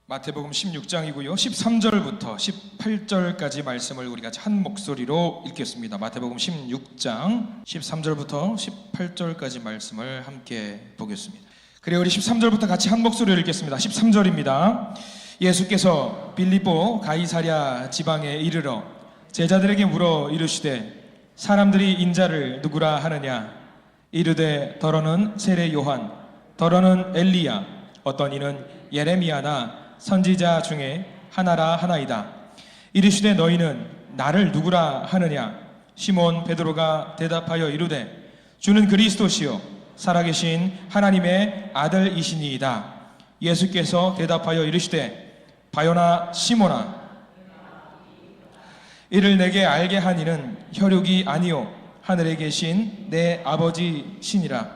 마태복음 16장이고요. 13절부터 18절까지 말씀을 우리가 한 목소리로 읽겠습니다. 마태복음 16장 13절부터 18절까지 말씀을 함께 보겠습니다. 그래 우리 13절부터 같이 한 목소리로 읽겠습니다. 13절입니다. 예수께서 빌립보 가이사랴 지방에 이르러 제자들에게 물어 이르시되 사람들이 인자를 누구라 하느냐? 이르되 더러는 세례 요한, 더러는 엘리야, 어떤 이는 예레미야나 선지자 중에 하나라 하나이다. 이르시되 너희는 나를 누구라 하느냐? 시몬 베드로가 대답하여 이르되 주는 그리스도시요 살아계신 하나님의 아들이시니이다. 예수께서 대답하여 이르시되 바요나 시몬아, 이를 내게 알게 한 이는 혈육이 아니요 하늘에 계신 내 아버지시니라.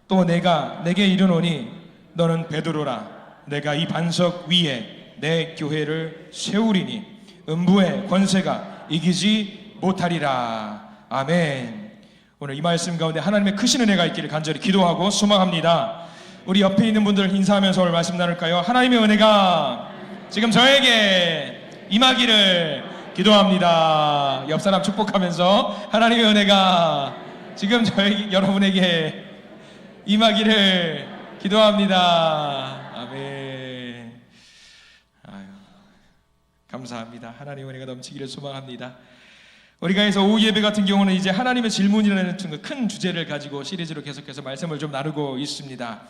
또 내가 내게 이르노니 너는 베드로라. 내가 이 반석 위에 내 교회를 세우리니 음부의 권세가 이기지 못하리라. 아멘. 오늘 이 말씀 가운데 하나님의 크신 은혜가 있기를 간절히 기도하고 소망합니다. 우리 옆에 있는 분들 인사하면서 오늘 말씀 나눌까요? 하나님의 은혜가 지금 저에게 임하기를 기도합니다. 옆 사람 축복하면서 하나님의 은혜가 지금 여러분에게 임하기를 기도합니다. 아멘. 아유, 감사합니다. 하나님의 은혜가 넘치기를 소망합니다. 우리가 해서 오후 예배 같은 경우는 이제 하나님의 질문이라는 큰 주제를 가지고 시리즈로 계속해서 말씀을 좀 나누고 있습니다.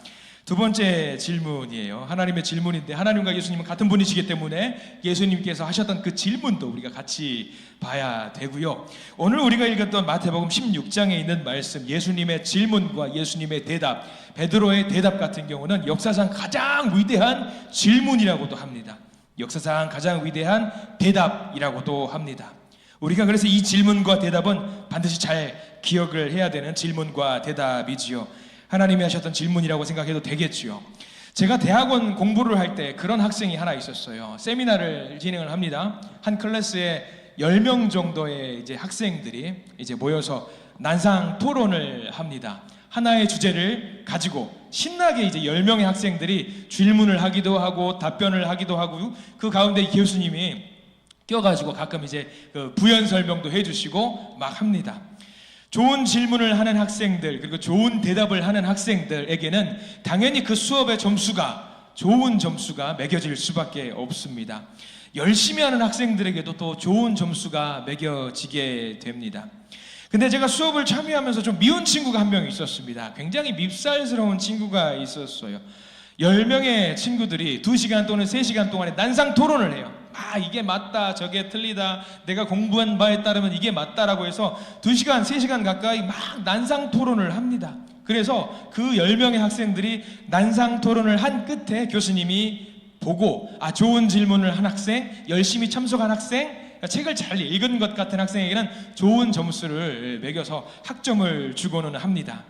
두 번째 질문이에요. 하나님의 질문인데 하나님과 예수님은 같은 분이시기 때문에 예수님께서 하셨던 그 질문도 우리가 같이 봐야 되고요. 오늘 우리가 읽었던 마태복음 16장에 있는 말씀, 예수님의 질문과 예수님의 대답, 베드로의 대답 같은 경우는 역사상 가장 위대한 질문이라고도 합니다. 역사상 가장 위대한 대답이라고도 합니다. 우리가 그래서 이 질문과 대답은 반드시 잘 기억을 해야 되는 질문과 대답이지요. 하나님이 하셨던 질문이라고 생각해도 되겠지요. 제가 대학원 공부를 할 때 그런 학생이 하나 있었어요. 세미나를 진행을 합니다. 한 클래스에 10명 정도의 이제 학생들이 이제 모여서 난상 토론을 합니다. 하나의 주제를 가지고 신나게 이제 10명의 학생들이 질문을 하기도 하고 답변을 하기도 하고 그 가운데 교수님이 껴가지고 가끔 이제 그 부연 설명도 해주시고 막 합니다. 좋은 질문을 하는 학생들 그리고 좋은 대답을 하는 학생들에게는 당연히 그 수업의 점수가 좋은 점수가 매겨질 수밖에 없습니다. 열심히 하는 학생들에게도 또 좋은 점수가 매겨지게 됩니다. 근데 제가 수업을 참여하면서 좀 미운 친구가 한 명 있었습니다. 굉장히 밉살스러운 친구가 있었어요. 10명의 친구들이 2시간 또는 3시간 동안에 난상 토론을 해요. 아, 이게 맞다, 저게 틀리다, 내가 공부한 바에 따르면 이게 맞다라고 해서 2시간, 3시간 가까이 막 난상 토론을 합니다. 그래서 그 10명의 학생들이 난상 토론을 한 끝에 교수님이 보고 좋은 질문을 한 학생, 열심히 참석한 학생, 책을 잘 읽은 것 같은 학생에게는 좋은 점수를 매겨서 학점을 주고는 합니다.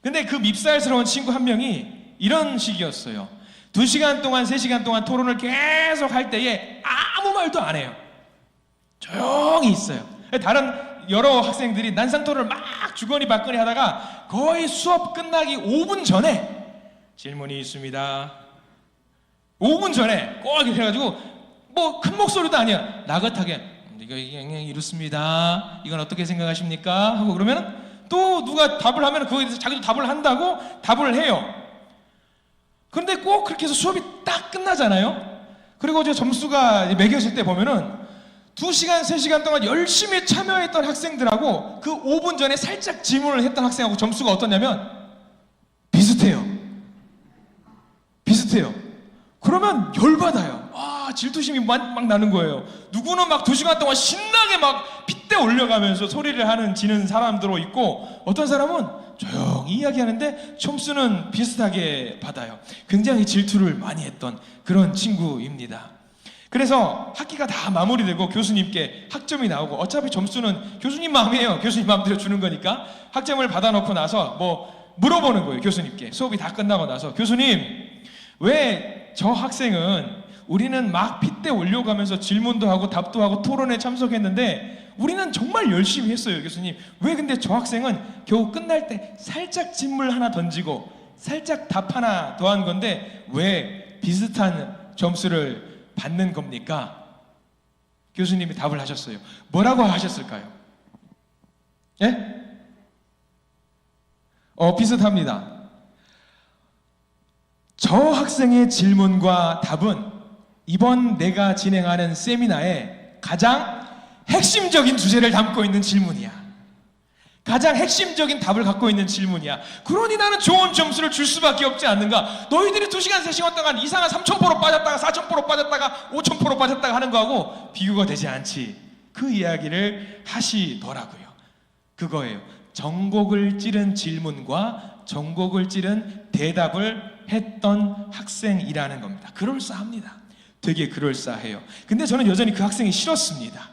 근데 그 밉살스러운 친구 한 명이 이런 식이었어요. 2시간 동안 3시간 동안 토론을 계속 할 때에 아무 말도 안 해요. 조용히 있어요. 다른 여러 학생들이 난상 토론을 막 주거니 받거니 하다가 거의 수업 끝나기 5분 전에 질문이 있습니다. 5분 전에 꼭 이렇게 해가지고 뭐 큰 목소리도 아니야. 나긋하게 이거 이렇습니다. 이건 어떻게 생각하십니까? 하고 그러면 또 누가 답을 하면 그거에 대해서 자기도 답을 한다고 답을 해요. 그런데 꼭 그렇게 해서 수업이 딱 끝나잖아요. 그리고 이제 점수가 매겨질 때 보면은 2시간, 3시간 동안 열심히 참여했던 학생들하고 그 5분 전에 살짝 질문을 했던 학생하고 점수가 어떠냐면 비슷해요. 그러면 열받아요. 질투심이 막 나는 거예요. 누구는 막 2시간 동안 신나게 막 핏대 올려가면서 소리를 지는 사람들도 있고 어떤 사람은 조용히 이야기하는데 점수는 비슷하게 받아요. 굉장히 질투를 많이 했던 그런 친구입니다. 그래서 학기가 다 마무리되고 교수님께 학점이 나오고 어차피 점수는 교수님 마음이에요. 교수님 마음대로 주는 거니까 학점을 받아놓고 나서 뭐 물어보는 거예요. 교수님께 수업이 다 끝나고 나서 교수님 왜 저 학생은 우리는 막 핏대 올려가면서 질문도 하고 답도 하고 토론에 참석했는데 우리는 정말 열심히 했어요. 교수님 왜 근데 저 학생은 겨우 끝날 때 살짝 질문 하나 던지고 살짝 답 하나 더한 건데 왜 비슷한 점수를 받는 겁니까? 교수님이 답을 하셨어요. 뭐라고 하셨을까요? 예? 비슷합니다. 저 학생의 질문과 답은 이번 내가 진행하는 세미나의 가장 핵심적인 주제를 담고 있는 질문이야. 가장 핵심적인 답을 갖고 있는 질문이야. 그러니 나는 좋은 점수를 줄 수밖에 없지 않는가? 너희들이 2시간, 3시간 동안 이상한 3000% 빠졌다가 4000% 빠졌다가 5000% 빠졌다가 하는 거하고 비교가 되지 않지. 그 이야기를 하시더라고요. 그거예요. 전곡을 찌른 질문과 전곡을 찌른 대답을 했던 학생이라는 겁니다. 그럴싸합니다. 되게 그럴싸해요. 근데 저는 여전히 그 학생이 싫었습니다.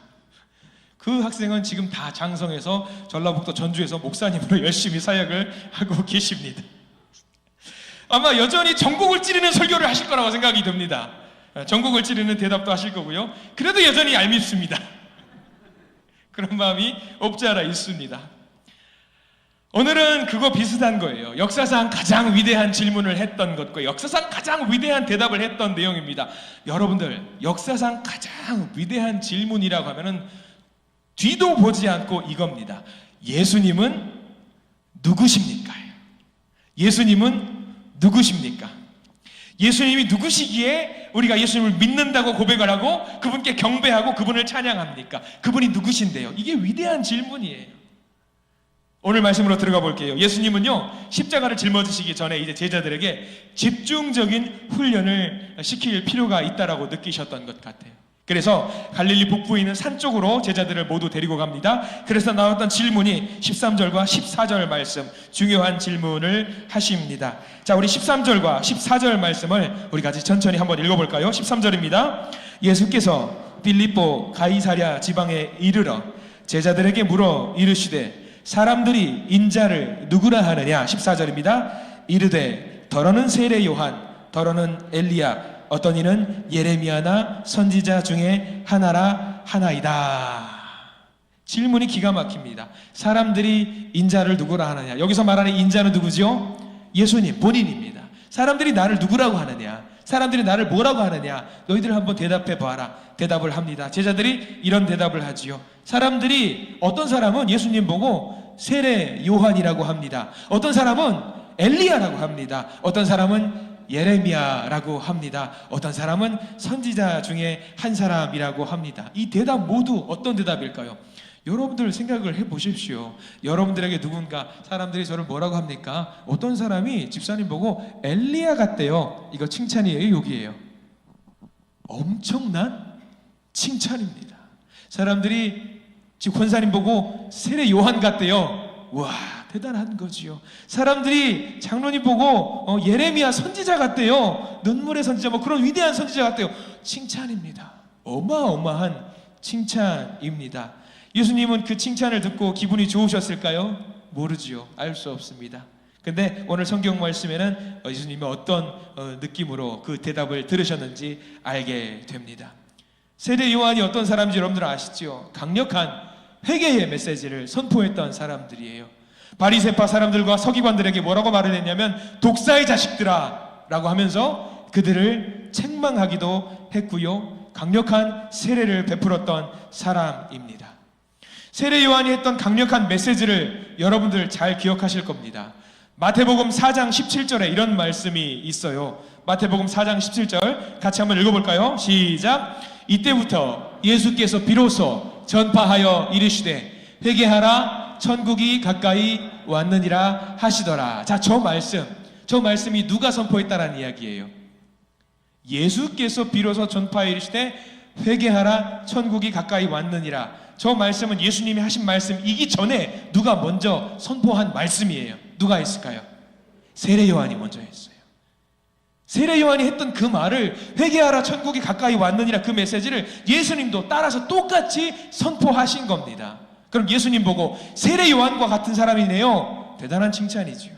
그 학생은 지금 다 장성해서 전라북도 전주에서 목사님으로 열심히 사역을 하고 계십니다. 아마 여전히 전곡을 찌르는 설교를 하실 거라고 생각이 듭니다. 전곡을 찌르는 대답도 하실 거고요. 그래도 여전히 얄밉습니다. 그런 마음이 없지 않아 있습니다. 오늘은 그거 비슷한 거예요. 역사상 가장 위대한 질문을 했던 것과 역사상 가장 위대한 대답을 했던 내용입니다. 여러분들, 역사상 가장 위대한 질문이라고 하면은 뒤도 보지 않고 이겁니다. 예수님은 누구십니까? 예수님은 누구십니까? 예수님이 누구시기에 우리가 예수님을 믿는다고 고백을 하고 그분께 경배하고 그분을 찬양합니까? 그분이 누구신데요? 이게 위대한 질문이에요. 오늘 말씀으로 들어가 볼게요. 예수님은요, 십자가를 짊어지시기 전에 이제 제자들에게 집중적인 훈련을 시킬 필요가 있다라고 느끼셨던 것 같아요. 그래서 갈릴리 북부에 있는 산 쪽으로 제자들을 모두 데리고 갑니다. 그래서 나왔던 질문이 13절과 14절 말씀, 중요한 질문을 하십니다. 자, 우리 13절과 14절 말씀을 우리 같이 천천히 한번 읽어볼까요? 13절입니다. 예수께서 빌립보 가이사랴 지방에 이르러 제자들에게 물어 이르시되 사람들이 인자를 누구라 하느냐? 14절입니다. 이르되 더러는 세례 요한, 더러는 엘리야, 어떤 이는 예레미야나 선지자 중에 하나라 하나이다. 질문이 기가 막힙니다. 사람들이 인자를 누구라 하느냐? 여기서 말하는 인자는 누구죠? 예수님 본인입니다. 사람들이 나를 누구라고 하느냐? 사람들이 나를 뭐라고 하느냐? 너희들 한번 대답해 봐라. 대답을 합니다. 제자들이 이런 대답을 하지요. 사람들이, 어떤 사람은 예수님 보고 세례 요한이라고 합니다. 어떤 사람은 엘리야라고 합니다. 어떤 사람은 예레미야라고 합니다. 어떤 사람은 선지자 중에 한 사람이라고 합니다. 이 대답 모두 어떤 대답일까요? 여러분들 생각을 해보십시오. 여러분들에게 누군가 사람들이 저를 뭐라고 합니까? 어떤 사람이 집사님 보고 엘리야 같대요. 이거 칭찬이에요, 욕이에요? 엄청난 칭찬입니다. 사람들이 지금 권사님 보고 세례 요한 같대요. 와, 대단한 거지요. 사람들이 장로님 보고 예레미야 선지자 같대요. 눈물의 선지자, 뭐 그런 위대한 선지자 같대요. 칭찬입니다. 어마어마한 칭찬입니다. 예수님은 그 칭찬을 듣고 기분이 좋으셨을까요? 모르지요. 알 수 없습니다. 근데 오늘 성경 말씀에는 예수님이 어떤 느낌으로 그 대답을 들으셨는지 알게 됩니다. 세례 요한이 어떤 사람인지 여러분들 아시죠? 강력한 회개의 메시지를 선포했던 사람들이에요. 바리새파 사람들과 서기관들에게 뭐라고 말을 했냐면 독사의 자식들아 라고 하면서 그들을 책망하기도 했고요. 강력한 세례를 베풀었던 사람입니다. 세례 요한이 했던 강력한 메시지를 여러분들 잘 기억하실 겁니다. 마태복음 4장 17절에 이런 말씀이 있어요. 마태복음 4장 17절 같이 한번 읽어볼까요? 시작. 이때부터 예수께서 비로소 전파하여 이르시되 회개하라 천국이 가까이 왔느니라 하시더라. 자, 저 말씀이 누가 선포했다라는 이야기예요? 예수께서 비로소 전파하여 이르시되 회개하라 천국이 가까이 왔느니라. 저 말씀은 예수님이 하신 말씀이기 전에 누가 먼저 선포한 말씀이에요. 누가 했을까요? 세례 요한이 먼저 했어요. 세례 요한이 했던 그 말을, 회개하라 천국이 가까이 왔느니라, 그 메시지를 예수님도 따라서 똑같이 선포하신 겁니다. 그럼 예수님 보고 세례 요한과 같은 사람이네요. 대단한 칭찬이죠.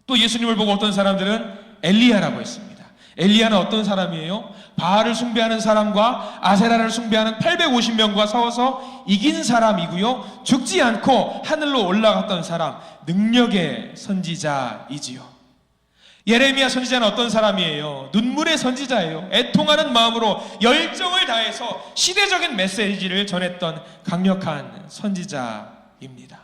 또 예수님을 보고 어떤 사람들은 엘리야라고 했습니다. 엘리야는 어떤 사람이에요? 바알을 숭배하는 사람과 아세라를 숭배하는 850명과 싸워서 이긴 사람이고요. 죽지 않고 하늘로 올라갔던 사람, 능력의 선지자이지요. 예레미야 선지자는 어떤 사람이에요? 눈물의 선지자예요. 애통하는 마음으로 열정을 다해서 시대적인 메시지를 전했던 강력한 선지자입니다.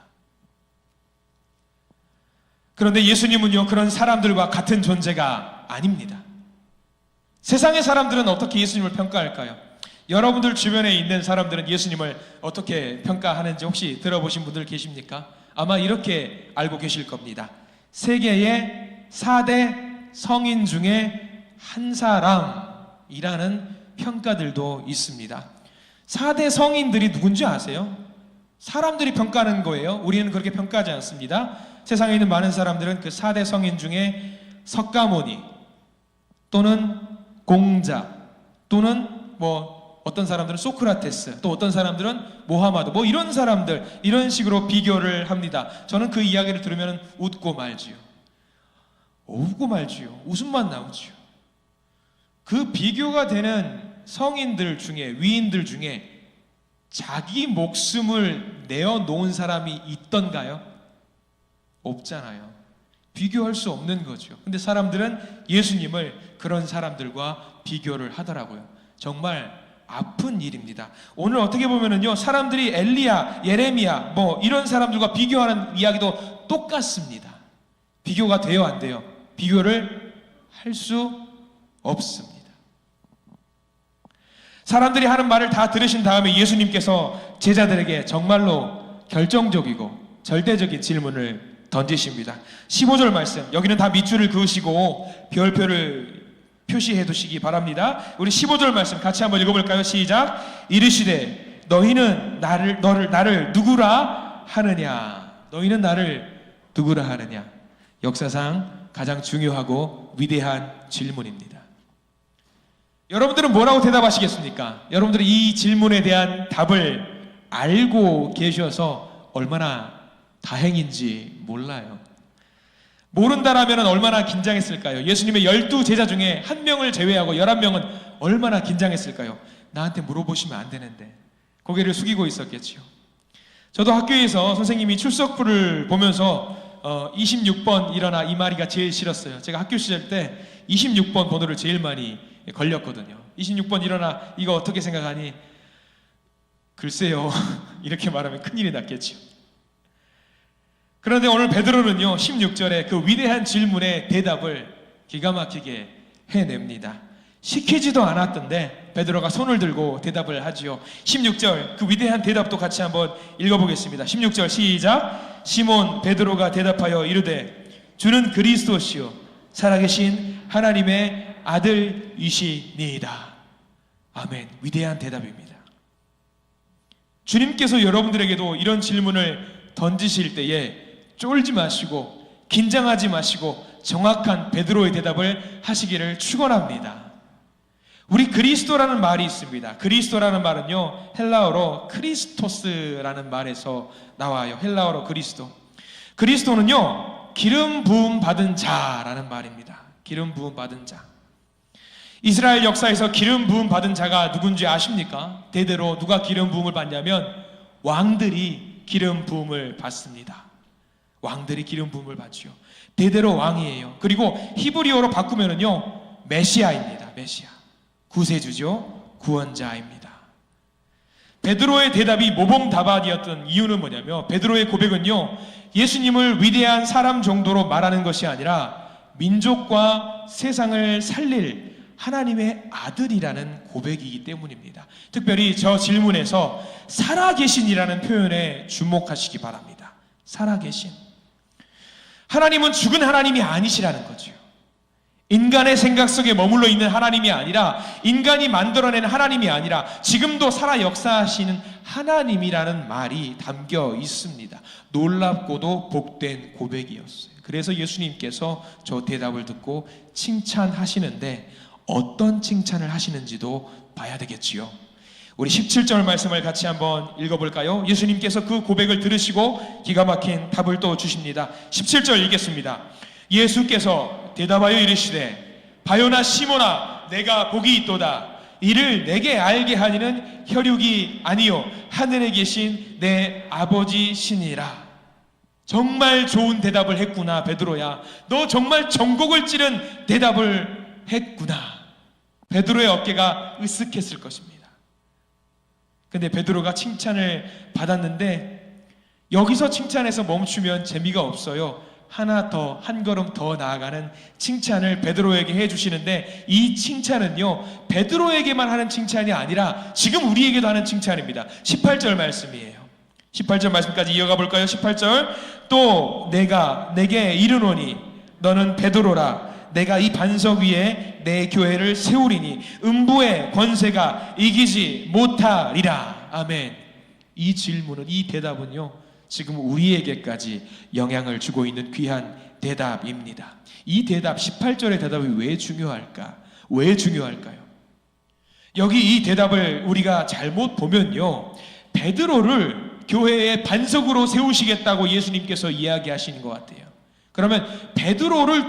그런데 예수님은요, 그런 사람들과 같은 존재가 아닙니다. 세상의 사람들은 어떻게 예수님을 평가할까요? 여러분들 주변에 있는 사람들은 예수님을 어떻게 평가하는지 혹시 들어보신 분들 계십니까? 아마 이렇게 알고 계실 겁니다. 세계의 4대 성인 중에 한 사람이라는 평가들도 있습니다. 4대 성인들이 누군지 아세요? 사람들이 평가하는 거예요. 우리는 그렇게 평가하지 않습니다. 세상에 있는 많은 사람들은 그 4대 성인 중에 석가모니 또는 공자 또는 어떤 사람들은 소크라테스, 또 어떤 사람들은 모하마드, 이런 사람들, 이런 식으로 비교를 합니다. 저는 그 이야기를 들으면 웃고 말지요. 웃음만 나오지요. 그 비교가 되는 성인들 중에, 위인들 중에 자기 목숨을 내어놓은 사람이 있던가요? 없잖아요. 비교할 수 없는 거죠. 근데 사람들은 예수님을 그런 사람들과 비교를 하더라고요. 정말 아픈 일입니다. 오늘 어떻게 보면은요, 사람들이 엘리야, 예레미야 이런 사람들과 비교하는 이야기도 똑같습니다. 비교가 돼요, 안 돼요? 비교를 할 수 없습니다. 사람들이 하는 말을 다 들으신 다음에 예수님께서 제자들에게 정말로 결정적이고 절대적인 질문을 던지십니다. 15절 말씀, 여기는 다 밑줄을 그으시고 별표를 표시해 두시기 바랍니다. 우리 15절 말씀 같이 한번 읽어볼까요? 시작. 이르시되 너희는 나를 누구라 하느냐? 너희는 나를 누구라 하느냐? 역사상 가장 중요하고 위대한 질문입니다. 여러분들은 뭐라고 대답하시겠습니까? 여러분들은 이 질문에 대한 답을 알고 계셔서 얼마나 다행인지 몰라요. 모른다라면 얼마나 긴장했을까요? 예수님의 12제자 중에 한 명을 제외하고 11명은 얼마나 긴장했을까요? 나한테 물어보시면 안 되는데 고개를 숙이고 있었겠지요. 저도 학교에서 선생님이 출석부를 보면서 26번 일어나 이 말이가 제일 싫었어요. 제가 학교 시절 때 26번 번호를 제일 많이 걸렸거든요. 26번 일어나, 이거 어떻게 생각하니? 글쎄요. 이렇게 말하면 큰일이 났겠죠. 그런데 오늘 베드로는요, 16절에 그 위대한 질문의 대답을 기가 막히게 해냅니다. 시키지도 않았던데 베드로가 손을 들고 대답을 하지요. 16절 그 위대한 대답도 같이 한번 읽어보겠습니다. 16절 시작. 시몬 베드로가 대답하여 이르되 주는 그리스도시요 살아계신 하나님의 아들이시니이다. 아멘. 위대한 대답입니다. 주님께서 여러분들에게도 이런 질문을 던지실 때에 쫄지 마시고 긴장하지 마시고 정확한 베드로의 대답을 하시기를 축원합니다. 우리 그리스도라는 말이 있습니다. 그리스도라는 말은요, 헬라어로 크리스토스라는 말에서 나와요. 헬라어로 그리스도. 그리스도는요, 기름 부음 받은 자라는 말입니다. 기름 부음 받은 자. 이스라엘 역사에서 기름 부음 받은 자가 누군지 아십니까? 대대로 누가 기름 부음을 받냐면 왕들이 기름 부음을 받습니다. 왕들이 기름 부음을 받죠. 대대로 왕이에요. 그리고 히브리어로 바꾸면은요, 메시아입니다. 메시아. 구세주죠. 구원자입니다. 베드로의 대답이 모범답안이었던 이유는 뭐냐면 베드로의 고백은요, 예수님을 위대한 사람 정도로 말하는 것이 아니라 민족과 세상을 살릴 하나님의 아들이라는 고백이기 때문입니다. 특별히 저 질문에서 살아계신이라는 표현에 주목하시기 바랍니다. 살아계신. 하나님은 죽은 하나님이 아니시라는 거죠. 인간의 생각 속에 머물러 있는 하나님이 아니라, 인간이 만들어낸 하나님이 아니라 지금도 살아 역사하시는 하나님이라는 말이 담겨 있습니다. 놀랍고도 복된 고백이었어요. 그래서 예수님께서 저 대답을 듣고 칭찬하시는데 어떤 칭찬을 하시는지도 봐야 되겠지요. 우리 17절 말씀을 같이 한번 읽어볼까요? 예수님께서 그 고백을 들으시고 기가 막힌 답을 또 주십니다. 17절 읽겠습니다. 예수께서 대답하여 이르시되 바요나 시몬아 내가 복이 있도다. 이를 내게 알게 하니는 혈육이 아니요 하늘에 계신 내 아버지시니라. 정말 좋은 대답을 했구나 베드로야. 너 정말 전곡을 찌른 대답을 했구나. 베드로의 어깨가 으쓱했을 것입니다. 근데 베드로가 칭찬을 받았는데 여기서 칭찬해서 멈추면 재미가 없어요. 하나 더, 한 걸음 더 나아가는 칭찬을 베드로에게 해주시는데 이 칭찬은요 베드로에게만 하는 칭찬이 아니라 지금 우리에게도 하는 칭찬입니다. 18절 말씀이에요. 18절 말씀까지 이어가 볼까요? 18절 또 내가 내게 이르노니 너는 베드로라. 내가 이 반석 위에 내 교회를 세우리니 음부의 권세가 이기지 못하리라. 아멘. 이 질문은, 이 대답은요 지금 우리에게까지 영향을 주고 있는 귀한 대답입니다. 이 대답, 18절의 대답이 왜 중요할까? 왜 중요할까요? 여기 이 대답을 우리가 잘못 보면요 베드로를 교회의 반석으로 세우시겠다고 예수님께서 이야기하시는 것 같아요. 그러면 베드로를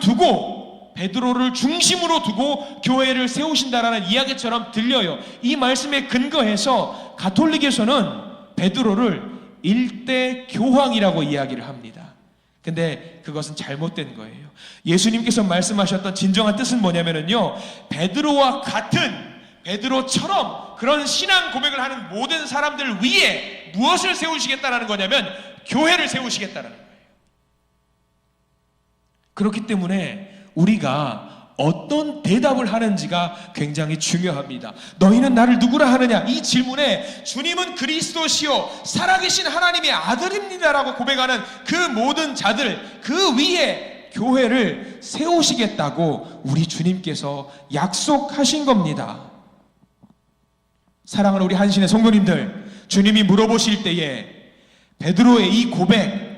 중심으로 두고 교회를 세우신다라는 이야기처럼 들려요. 이 말씀에 근거해서 가톨릭에서는 베드로를 일대 교황이라고 이야기를 합니다. 근데 그것은 잘못된 거예요. 예수님께서 말씀하셨던 진정한 뜻은 뭐냐면요 베드로와 같은, 베드로처럼 그런 신앙 고백을 하는 모든 사람들 위에 무엇을 세우시겠다라는 거냐면 교회를 세우시겠다라는 거예요. 그렇기 때문에 우리가 어떤 대답을 하는지가 굉장히 중요합니다. 너희는 나를 누구라 하느냐? 이 질문에 주님은 그리스도시요 살아계신 하나님의 아들입니다라고 고백하는 그 모든 자들, 그 위에 교회를 세우시겠다고 우리 주님께서 약속하신 겁니다. 사랑하는 우리 한신의 성도님들, 주님이 물어보실 때에 베드로의 이 고백,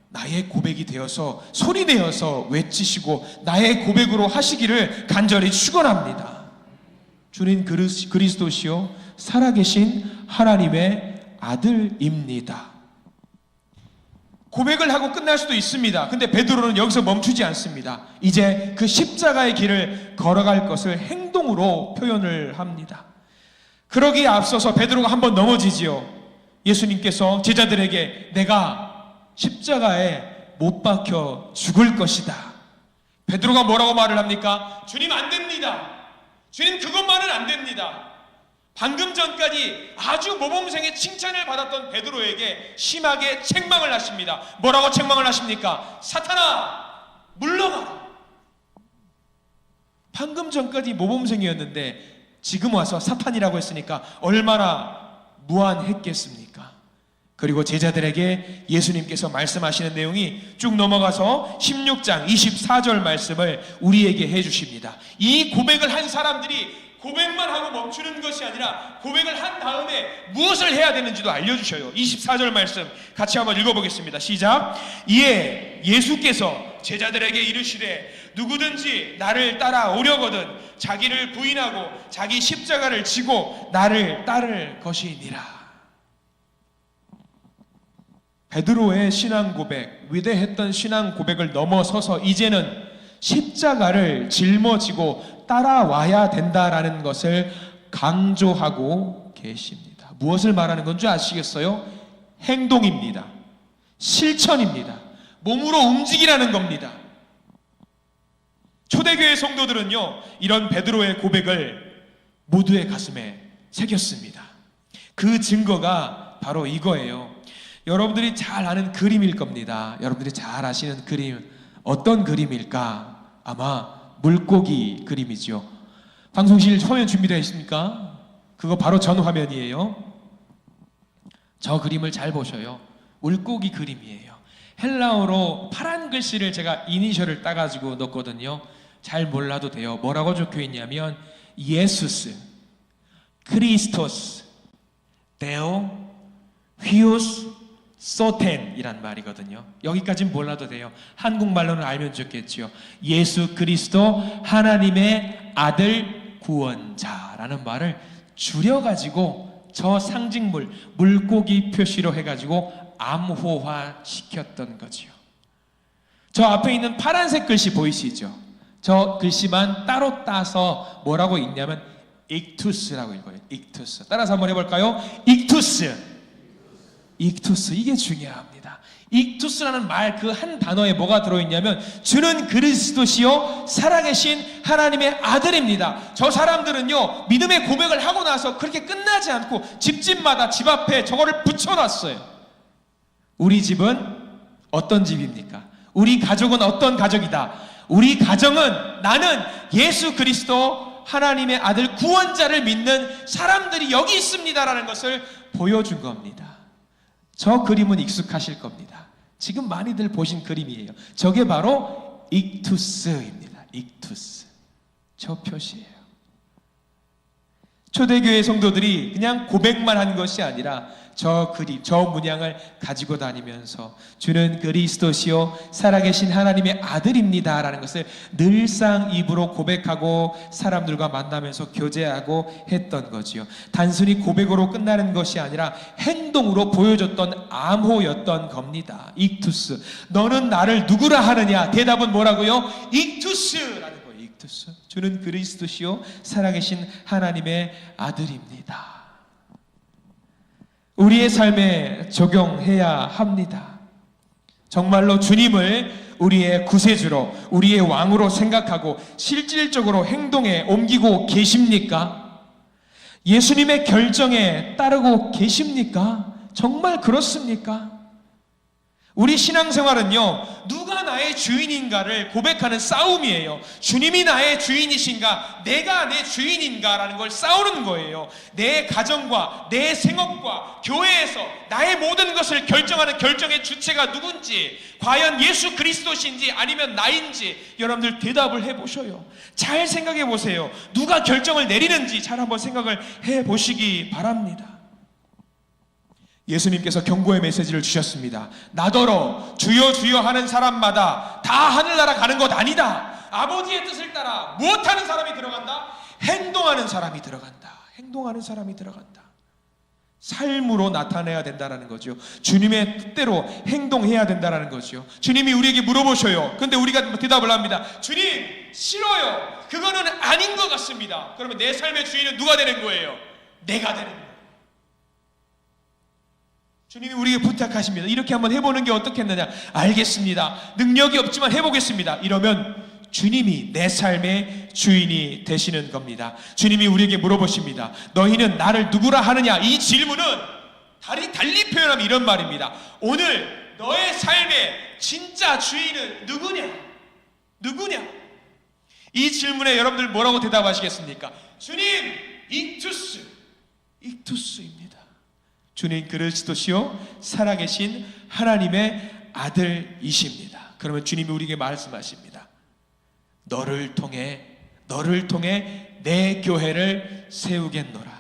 나의 고백이 되어서 소리내어서 외치시고 나의 고백으로 하시기를 간절히 축원합니다. 주님 그리스도시요 살아계신 하나님의 아들입니다. 고백을 하고 끝날 수도 있습니다. 근데 베드로는 여기서 멈추지 않습니다. 이제 그 십자가의 길을 걸어갈 것을 행동으로 표현을 합니다. 그러기에 앞서서 베드로가 한번 넘어지지요. 예수님께서 제자들에게 내가 십자가에 못 박혀 죽을 것이다. 베드로가 뭐라고 말을 합니까? 주님 안 됩니다. 주님 그것만은 안 됩니다. 방금 전까지 아주 모범생의 칭찬을 받았던 베드로에게 심하게 책망을 하십니다. 뭐라고 책망을 하십니까? 사탄아 물러가라. 방금 전까지 모범생이었는데 지금 와서 사탄이라고 했으니까 얼마나 무안했겠습니까? 그리고 제자들에게 예수님께서 말씀하시는 내용이 쭉 넘어가서 16장 24절 말씀을 우리에게 해주십니다. 이 고백을 한 사람들이 고백만 하고 멈추는 것이 아니라 고백을 한 다음에 무엇을 해야 되는지도 알려주셔요. 24절 말씀 같이 한번 읽어보겠습니다. 시작. 이에 예수께서 제자들에게 이르시되 누구든지 나를 따라오려거든 자기를 부인하고 자기 십자가를 지고 나를 따를 것이니라. 베드로의 신앙 고백, 위대했던 신앙 고백을 넘어서서 이제는 십자가를 짊어지고 따라와야 된다라는 것을 강조하고 계십니다. 무엇을 말하는 건지 아시겠어요? 행동입니다. 실천입니다. 몸으로 움직이라는 겁니다. 초대교회 성도들은요, 이런 베드로의 고백을 모두의 가슴에 새겼습니다. 그 증거가 바로 이거예요. 여러분들이 잘 아는 그림일 겁니다. 여러분들이 잘 아시는 그림, 어떤 그림일까? 아마 물고기 그림이죠. 방송실 화면 준비되어 있습니까? 그거 바로 전 화면이에요. 저 그림을 잘 보셔요. 물고기 그림이에요. 헬라어로 파란 글씨를 제가 이니셜을 따가지고 넣었거든요. 잘 몰라도 돼요. 뭐라고 적혀 있냐면 예수스, 크리스토스, 데오, 휘우스, 소텐이란 말이거든요. 여기까지는 몰라도 돼요. 한국말로는 알면 좋겠지요. 예수 그리스도 하나님의 아들 구원자라는 말을 줄여가지고 저 상징물 물고기 표시로 해가지고 암호화 시켰던 거지요. 저 앞에 있는 파란색 글씨 보이시죠? 저 글씨만 따로 따서 뭐라고 읽냐면 익투스라고 읽어요. 익투스. 따라서 한번 해볼까요? 익투스. 익투스, 이게 중요합니다. 익투스라는 말 그 한 단어에 뭐가 들어있냐면 주는 그리스도시요 살아계신 하나님의 아들입니다. 저 사람들은요 믿음의 고백을 하고 나서 그렇게 끝나지 않고 집집마다 집 앞에 저거를 붙여놨어요. 우리 집은 어떤 집입니까? 우리 가족은 어떤 가족이다? 우리 가정은 나는 예수 그리스도 하나님의 아들 구원자를 믿는 사람들이 여기 있습니다라는 것을 보여준 겁니다. 저 그림은 익숙하실 겁니다. 지금 많이들 보신 그림이에요. 저게 바로 익투스입니다. 익투스. 저 표시예요. 초대교회 성도들이 그냥 고백만 한 것이 아니라 저 그림, 저 문양을 가지고 다니면서 주는 그리스도시요 살아계신 하나님의 아들입니다 라는 것을 늘상 입으로 고백하고 사람들과 만나면서 교제하고 했던 거지요. 단순히 고백으로 끝나는 것이 아니라 행동으로 보여줬던 암호였던 겁니다. 익투스. 너는 나를 누구라 하느냐? 대답은 뭐라고요? 익투스라는 거예요. 익투스. 주는 그리스도시요 살아계신 하나님의 아들입니다. 우리의 삶에 적용해야 합니다. 정말로 주님을 우리의 구세주로, 우리의 왕으로 생각하고 실질적으로 행동에 옮기고 계십니까? 예수님의 결정에 따르고 계십니까? 정말 그렇습니까? 우리 신앙생활은요, 누가 나의 주인인가를 고백하는 싸움이에요. 주님이 나의 주인이신가, 내가 내 주인인가라는 걸 싸우는 거예요. 내 가정과 내 생업과 교회에서 나의 모든 것을 결정하는 결정의 주체가 누군지, 과연 예수 그리스도신지 아니면 나인지 여러분들 대답을 해보셔요. 잘 생각해 보세요. 누가 결정을 내리는지 잘 한번 생각을 해보시기 바랍니다. 예수님께서 경고의 메시지를 주셨습니다. 나더러 주여 주여 하는 사람마다 다 하늘나라 가는 것 아니다. 아버지의 뜻을 따라 무엇하는 사람이 들어간다? 행동하는 사람이 들어간다. 행동하는 사람이 들어간다. 삶으로 나타내야 된다는 거죠. 주님의 뜻대로 행동해야 된다는 거죠. 주님이 우리에게 물어보셔요. 근데 우리가 대답을 합니다. 주님 싫어요. 그거는 아닌 것 같습니다. 그러면 내 삶의 주인은 누가 되는 거예요? 내가 되는 거예요. 주님이 우리에게 부탁하십니다. 이렇게 한번 해보는 게 어떻겠느냐? 알겠습니다. 능력이 없지만 해보겠습니다. 이러면 주님이 내 삶의 주인이 되시는 겁니다. 주님이 우리에게 물어보십니다. 너희는 나를 누구라 하느냐? 이 질문은 달리 표현하면 이런 말입니다. 오늘 너의 삶의 진짜 주인은 누구냐? 누구냐? 이 질문에 여러분들 뭐라고 대답하시겠습니까? 주님, 익투스입니다. 주님 그리스도시요 살아계신 하나님의 아들이십니다. 그러면 주님이 우리에게 말씀하십니다. 너를 통해 내 교회를 세우겠노라.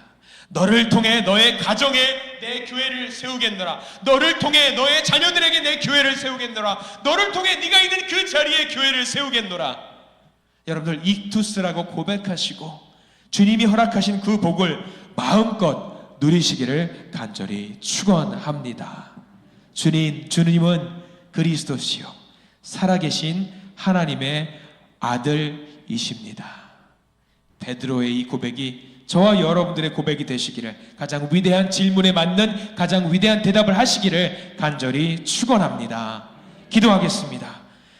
너를 통해 너의 가정에 내 교회를 세우겠노라. 너를 통해 너의 자녀들에게 내 교회를 세우겠노라. 너를 통해 네가 있는 그 자리에 교회를 세우겠노라. 여러분들 익투스라고 고백하시고 주님이 허락하신 그 복을 마음껏 누리시기를 간절히 축원합니다. 주님은 그리스도시요 살아계신 하나님의 아들이십니다. 베드로의 이 고백이 저와 여러분들의 고백이 되시기를, 가장 위대한 질문에 맞는 가장 위대한 대답을 하시기를 간절히 축원합니다. 기도하겠습니다.